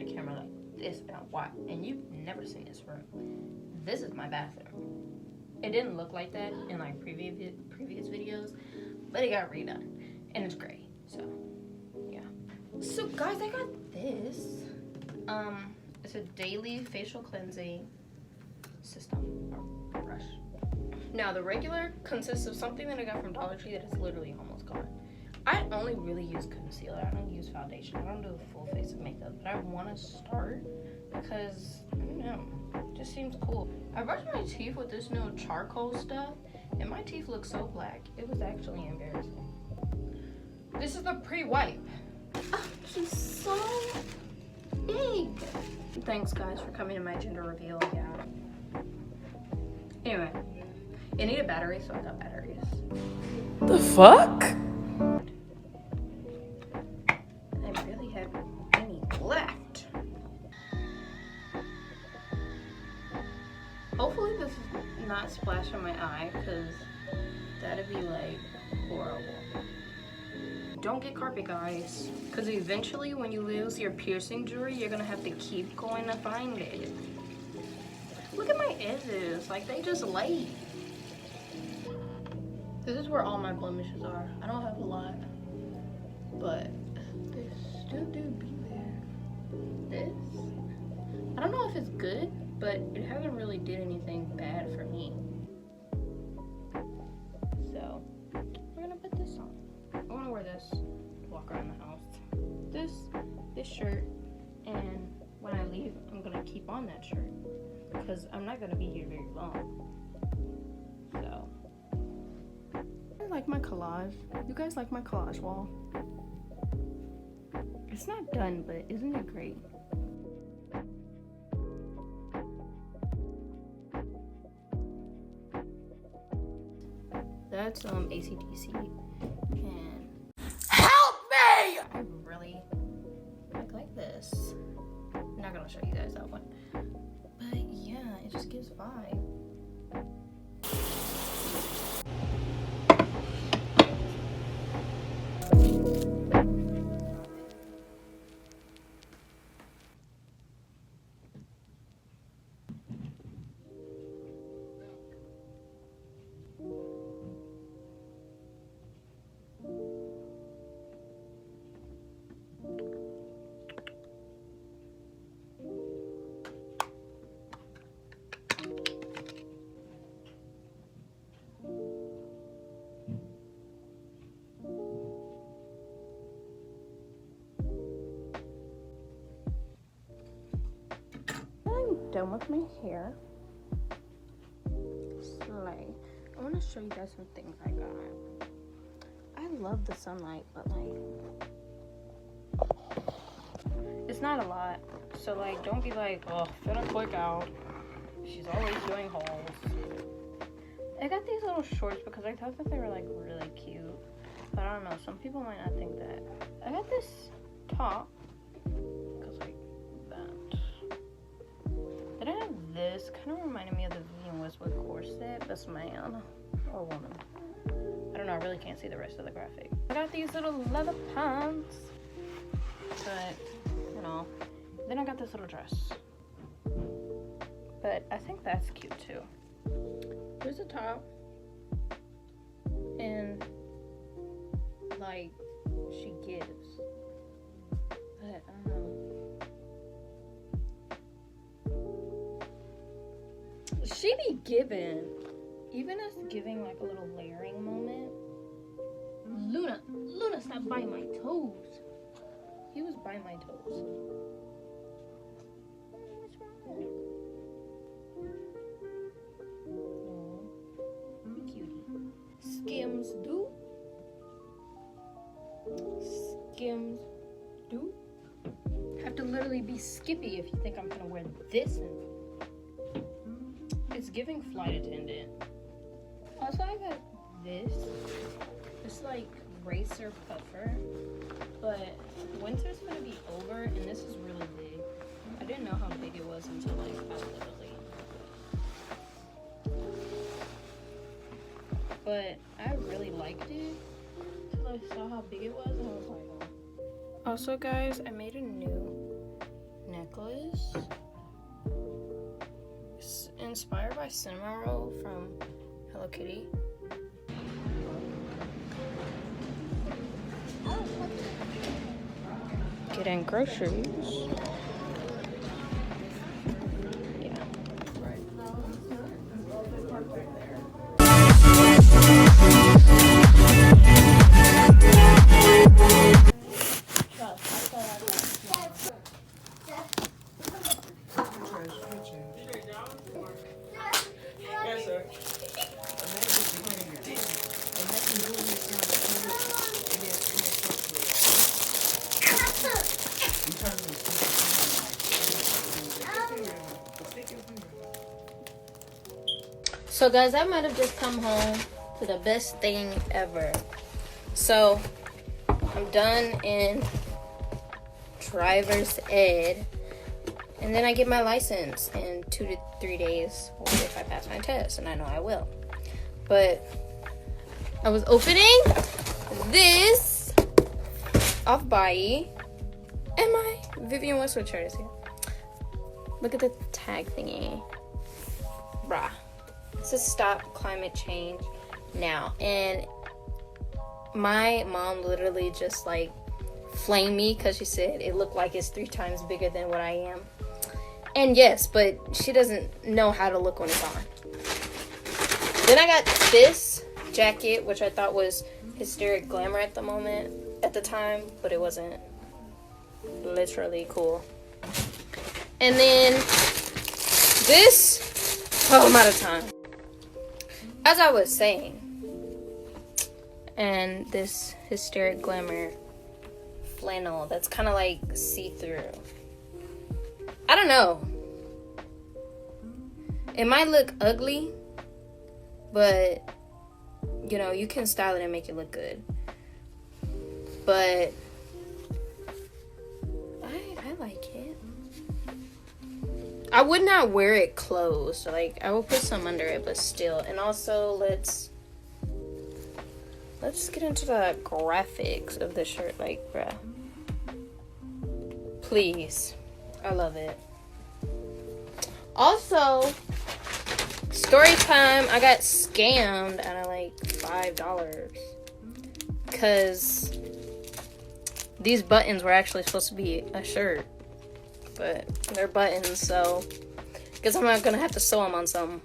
the camera like this and a while, and you've never seen this room. This is my bathroom. It didn't look like that in like previous videos, but it got redone, and it's gray. So yeah. So guys, I got this. It's a daily facial cleansing system or brush. Now the regular consists of something that I got from Dollar Tree that is literally almost gone. I only really use concealer. I don't use foundation. I don't do a full face of makeup, but I want to start because I don't know, it just seems cool. I brushed my teeth with this new charcoal stuff, and my teeth look so black. It was actually embarrassing. This is the pre-wipe. Oh, she's so big. Thanks guys for coming to my gender reveal. Yeah. Anyway, it needed batteries, so I got batteries. The fuck? I barely have any left. Hopefully this is not splashing my eye, because that'd be like horrible. Don't get carpet, guys, because eventually when you lose your piercing jewelry, you're gonna have to keep going to find it. Look at my edges, like they just lay. This is where all my blemishes are. I don't have a lot, but they still do be there. This, I don't know if it's good, but it hasn't really did anything bad for me. So we're gonna put this on. I want to wear this to walk around the house. This shirt, and when I leave, I'm gonna keep on that shirt because I'm not gonna be here very long. So I like my collage. You guys like my collage wall? It's not done, but isn't it great? That's AC/DC, and Help me! I really like this. I'm not gonna show you guys that one, but yeah, it just gives vibe. Done with my hair. Slay. I want to show you guys some things I got. I love the sunlight, but like, it's not a lot. So like, don't be like, oh, finna click out. She's always doing hauls. I got these little shorts because I thought that they were like really cute. But I don't know, some people might not think that. I got this top. Then I have this, kind of reminded me of the Vivienne Westwood corset. That's man or woman. I don't know, I really can't see the rest of the graphic. I got these little leather pants, but you know. Then I got this little dress, but I think that's cute too. Here's the top, and like she gives, but I don't know. She be giving, even us giving like a little layering moment. Luna, stop biting my toes. He was biting my toes. What's wrong? Oh, cutie. Skims do. Skims do. Have to literally be Skippy if you think I'm gonna wear this in. It's giving flight attendant. Also, I got this. It's like racer puffer, but winter's gonna be over, and this is really big. I didn't know how big it was until like I literally. But I really liked it until I saw how big it was, and I was like, oh. Also, guys, I made a new my cinnamon roll from Hello Kitty. Getting groceries. Yeah. Yes, sir. So guys, I might have just come home to the best thing ever. So I'm done in driver's ed, and then I get my license in 2 to 3 days if I pass my test, and I know I will. But I was opening this off Buyee, and my Vivienne Westwood shirt is here. Look at the tag thingy. Bruh. It says stop climate change now. And my mom literally just like flamed me because she said it looked like it's 3 times bigger than what I am. And yes, but she doesn't know how to look when it's on. Then I got this jacket, which I thought was Hysteric Glamour at the time, but it wasn't. Literally cool. And then this, oh, I'm out of time. As I was saying, and this Hysteric Glamour flannel that's kind of like see-through. I don't know. It might look ugly, but you know, you can style it and make it look good. But I like it. I would not wear it closed. Like, I will put some under it, but still. And also, let's get into the graphics of the shirt. Like, bruh. Please. I love it. Also, story time. I got scammed out of like $5. Because these buttons were actually supposed to be a shirt. But they're buttons, so I guess I'm not gonna have to sew them on something.